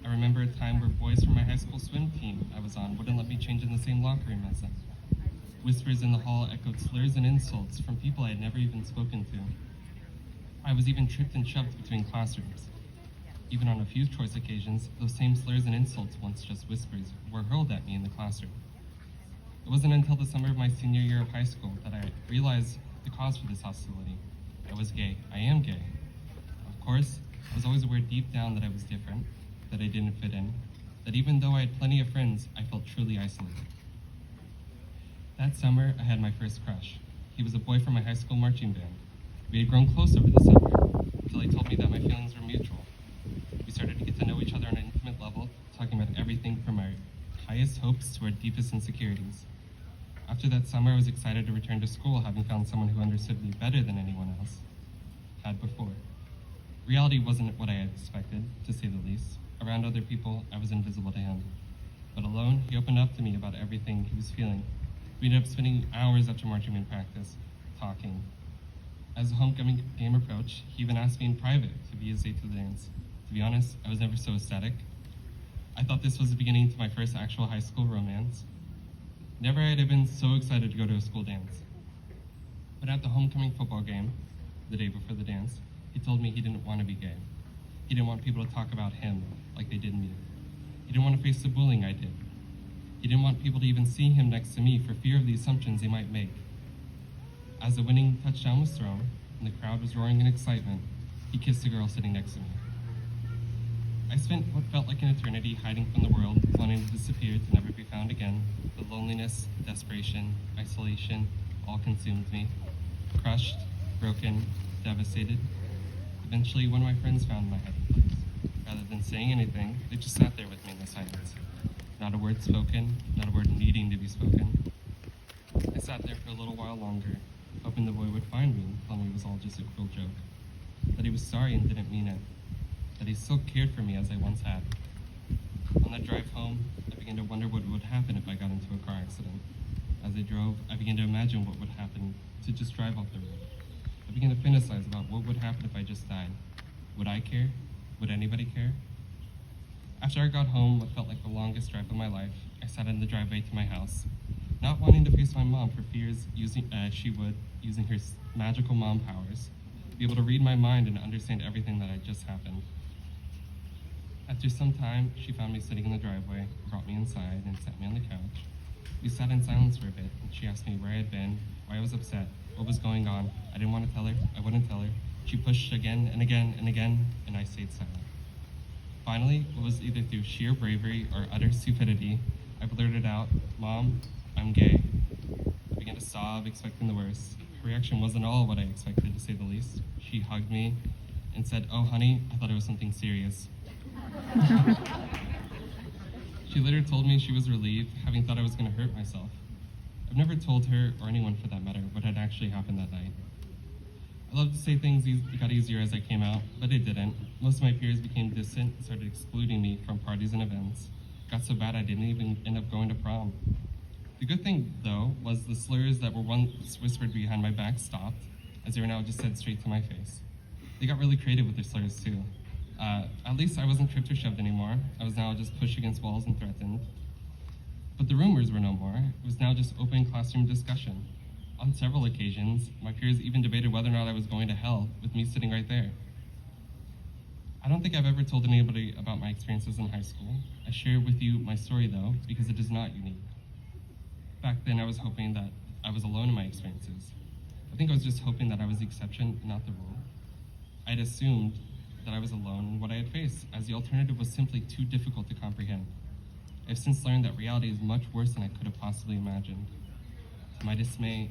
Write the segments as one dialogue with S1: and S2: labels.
S1: I remember a time where boys from my high school swim team I was on wouldn't let me change in the same locker room as them. Whispers in the hall echoed slurs and insults from people I had never even spoken to. I was even tripped and shoved between classrooms. Even on a few choice occasions, those same slurs and insults, once just whispers, were hurled at me in the classroom. It wasn't until the summer of my senior year of high school that I realized the cause for this hostility. I was gay. I am gay. Of course, I was always aware deep down that I was different, that I didn't fit in, that even though I had plenty of friends, I felt truly isolated. That summer, I had my first crush. He was a boy from my high school marching band. We had grown close over the summer, until he told me that my feelings were mutual. We started to get to know each other on an intimate level, talking about everything from our highest hopes to our deepest insecurities. After that summer, I was excited to return to school, having found someone who understood me better than anyone else had before. Reality wasn't what I had expected, to say the least. Around other people, I was invisible to him. But alone, he opened up to me about everything he was feeling. We ended up spending hours after marching band practice, talking. As the homecoming game approached, he even asked me in private to be his aide to the dance. To be honest, I was never so ecstatic. I thought this was the beginning to my first actual high school romance. Never had I been so excited to go to a school dance. But at the homecoming football game, the day before the dance, he told me he didn't want to be gay. He didn't want people to talk about him like they did me. He didn't want to face the bullying I did. He didn't want people to even see him next to me for fear of the assumptions they might make. As the winning touchdown was thrown, and the crowd was roaring in excitement, he kissed the girl sitting next to me. I spent what felt like an eternity hiding from the world, wanting to disappear to never be found again. The loneliness, desperation, isolation all consumed me. Crushed, broken, devastated. Eventually, one of my friends found my hiding place. Rather than saying anything, they just sat there with me in the silence. Not a word spoken, not a word needing to be spoken. I sat there for a little while longer, hoping the boy would find me and tell me it was all just a cruel joke. That he was sorry and didn't mean it. That he still cared for me as I once had. On that drive home, I began to wonder what would happen if I got into a car accident. As I drove, I began to imagine what would happen to just drive off the road. I began to fantasize about what would happen if I just died. Would I care? Would anybody care? After I got home, what felt like the longest drive of my life, I sat in the driveway to my house, not wanting to face my mom for fears she would, using her magical mom powers, be able to read my mind and understand everything that had just happened. After some time, she found me sitting in the driveway, brought me inside, and sat me on the couch. We sat in silence for a bit, and she asked me where I had been, why I was upset, what was going on. I didn't want to tell her. I wouldn't tell her. She pushed again and again and again, and I stayed silent. Finally, it was either through sheer bravery or utter stupidity, I blurted out, "Mom, I'm gay." I began to sob, expecting the worst. Her reaction wasn't all what I expected, to say the least. She hugged me and said, "Oh, honey, I thought it was something serious." She later told me she was relieved, having thought I was going to hurt myself. I've never told her, or anyone for that matter, what had actually happened that night. I love to say things got easier as I came out, but it didn't. Most of my peers became distant and started excluding me from parties and events. It got so bad I didn't even end up going to prom. The good thing, though, was the slurs that were once whispered behind my back stopped, as they were now just said straight to my face. They got really creative with their slurs, too. At least I wasn't tripped or shoved anymore. I was now just pushed against walls and threatened. But the rumors were no more. It was now just open classroom discussion. On several occasions, my peers even debated whether or not I was going to hell, with me sitting right there. I don't think I've ever told anybody about my experiences in high school. I share with you my story, though, because it is not unique. Back then, I was hoping that I was alone in my experiences. I think I was just hoping that I was the exception, not the rule. I'd assumed that I was alone in what I had faced, as the alternative was simply too difficult to comprehend. I've since learned that reality is much worse than I could have possibly imagined. To my dismay,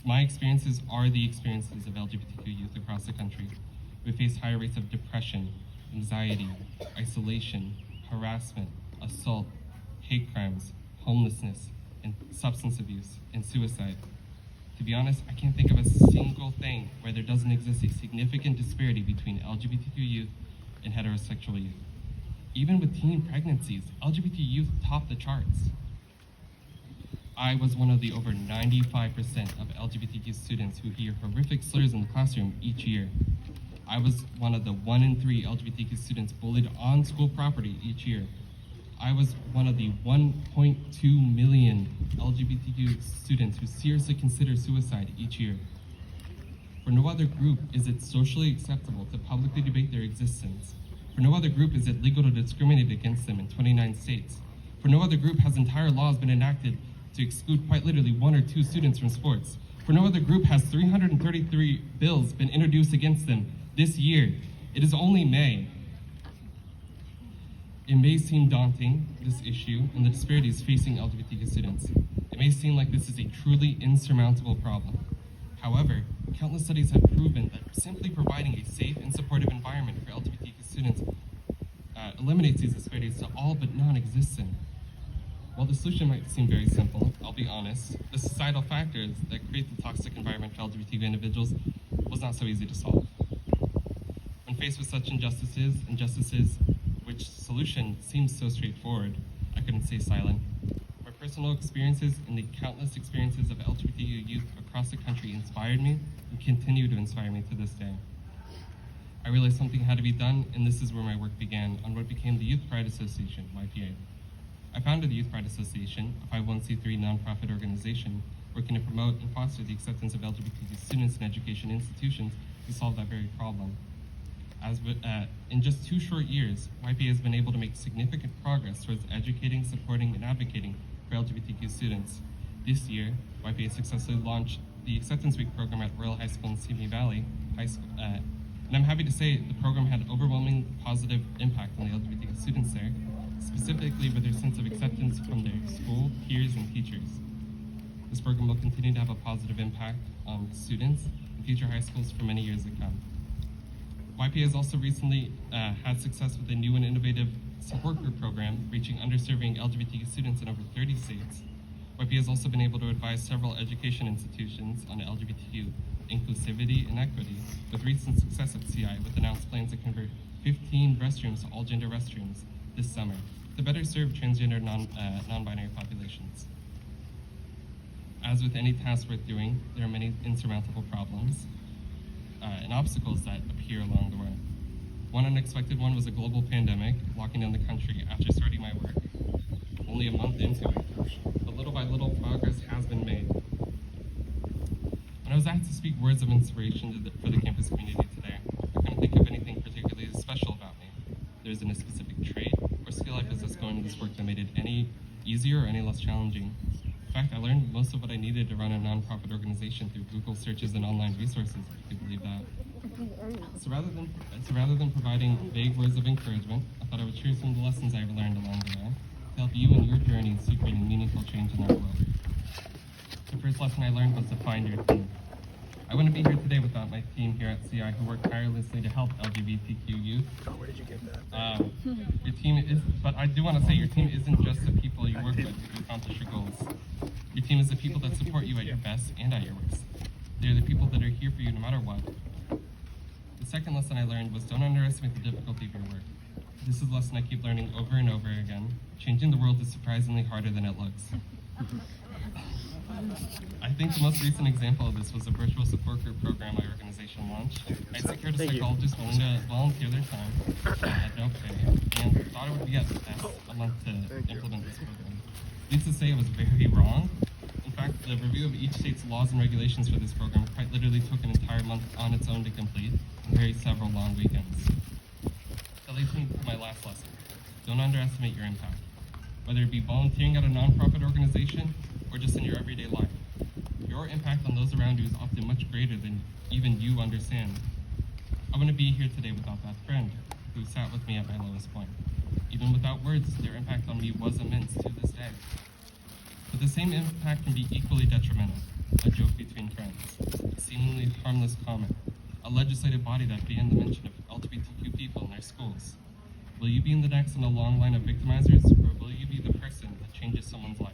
S1: my experiences are the experiences of LGBTQ youth across the country. We face higher rates of depression, anxiety, isolation, harassment, assault, hate crimes, homelessness, and substance abuse, and suicide. To be honest, I can't think of a single thing where there doesn't exist a significant disparity between LGBTQ youth and heterosexual youth. Even with teen pregnancies, LGBT youth top the charts. I was one of the over 95% of LGBTQ students who hear horrific slurs in the classroom each year. I was one of the 1 in 3 LGBTQ students bullied on school property each year. I was one of the 1.2 million LGBTQ students who seriously consider suicide each year. For no other group is it socially acceptable to publicly debate their existence. For no other group is it legal to discriminate against them in 29 states. For no other group has entire laws been enacted to exclude quite literally 1 or 2 students from sports. For no other group has 333 bills been introduced against them this year. It is only May. It may seem daunting, this issue, and the disparities facing LGBTQ students. It may seem like this is a truly insurmountable problem. However, countless studies have proven that simply providing a safe and supportive environment for LGBTQ students eliminates these disparities to all but non-existent. While the solution might seem very simple, I'll be honest, the societal factors that create the toxic environment for LGBTQ individuals was not so easy to solve. When faced with such injustices, which solution seems so straightforward, I couldn't stay silent. My personal experiences and the countless experiences of LGBTQ youth across the country inspired me and continue to inspire me to this day. I realized something had to be done, and this is where my work began on what became the Youth Pride Association, YPA. I founded the Youth Pride Association, a 501c3 nonprofit organization working to promote and foster the acceptance of LGBTQ students in education institutions to solve that very problem. In just 2 short years, YPA has been able to make significant progress towards educating, supporting, and advocating for LGBTQ students. This year, YPA successfully launched the Acceptance Week program at Royal High School in Simi Valley High School, and I'm happy to say the program had overwhelming positive impact on the LGBTQ students there, specifically with their sense of acceptance from their school, peers, and teachers. This program will continue to have a positive impact on students and future high schools for many years to come. YPA has also recently had success with a new and innovative support group program reaching underserving LGBTQ students in over 30 states. YPA has also been able to advise several education institutions on LGBTQ inclusivity and equity, with recent success at CI with announced plans to convert 15 restrooms to all-gender restrooms this summer to better serve transgender non-binary populations. As with any task worth doing, there are many insurmountable problems and obstacles that appear along the way. One unexpected one was a global pandemic locking down the country after starting my work. Only a month into it, but little by little progress has been made. When I was asked to speak words of inspiration for the campus community today, I couldn't think of anything particularly special about me. There isn't a specific trait or skill I possess going into this work that made it any easier or any less challenging. In fact, I learned most of what I needed to run a nonprofit organization through Google searches and online resources, if you could believe that. So rather than providing vague words of encouragement, I thought I would share some of the lessons I've learned along the way to help you in your journey to creating meaningful change in our world. The first lesson I learned was to find your team. I wouldn't be here today without my team here at CI who work tirelessly to help LGBTQ youth.
S2: Where did you get that?
S1: Your team is, but I do want to say your team isn't just the people you work with to accomplish your goals. Your team is the people that support you at your best and at your worst. They're the people that are here for you no matter what. The second lesson I learned was don't underestimate the difficulty of your work. This is a lesson I keep learning over and over again. Changing the world is surprisingly harder than it looks. I think the most recent example of this was a virtual support group program my organization launched. I secured a psychologist willing to volunteer their time at no pay, and thought it would be at best a month to implement this program. Needless to say, it was very wrong. In fact, the review of each state's laws and regulations for this program quite literally took an entire month on its own to complete, and carried several long weekends. That leads me to my last lesson. Don't underestimate your impact. Whether it be volunteering at a nonprofit organization or just in your everyday life, your impact on those around you is often much greater than even you understand. I wouldn't be here today without that friend who sat with me at my lowest point. Even without words, their impact on me was immense to this day. But the same impact can be equally detrimental. A joke between friends, a seemingly harmless comment, a legislative body that banned the mention of LGBTQ people in their schools. Will you be in the next in a long line of victimizers, or will you be the person that changes someone's life?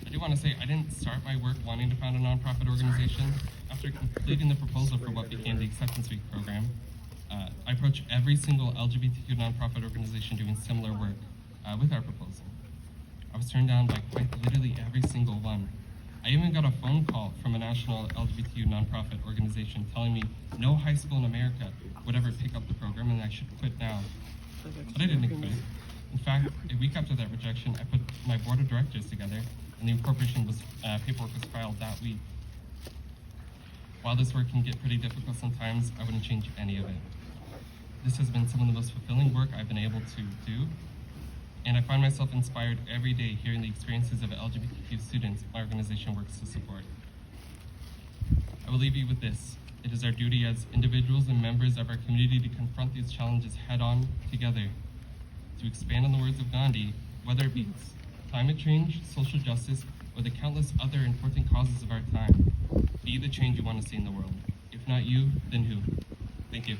S1: I do want to say I didn't start my work wanting to found a nonprofit organization. After completing the proposal for what became the Acceptance Week program, I approached every single LGBTQ nonprofit organization doing similar work with our proposal. I was turned down by quite literally every single one. I even got a phone call from a national LGBTQ nonprofit organization telling me no high school in America would ever pick up the program and I should quit now. But I didn't quit. In fact, a week after that rejection, I put my board of directors together and the incorporation paperwork was filed that week. While this work can get pretty difficult sometimes, I wouldn't change any of it. This has been some of the most fulfilling work I've been able to do, and I find myself inspired every day hearing the experiences of LGBTQ students my organization works to support. I will leave you with this. It is our duty as individuals and members of our community to confront these challenges head-on together, to expand on the words of Gandhi, whether it be climate change, social justice, or the countless other important causes of our time. Be the change you want to see in the world. If not you, then who? Thank you.